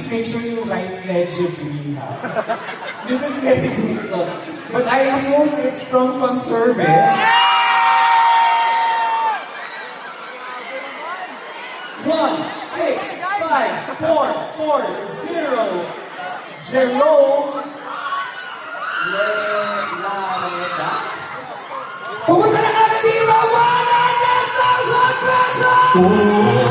please make sure you write legibly, ha? This is very difficult. But I assume it's from Conservice. 1654440 Jerome Lareda. Pumunta na kami dito, 100,000 pesos!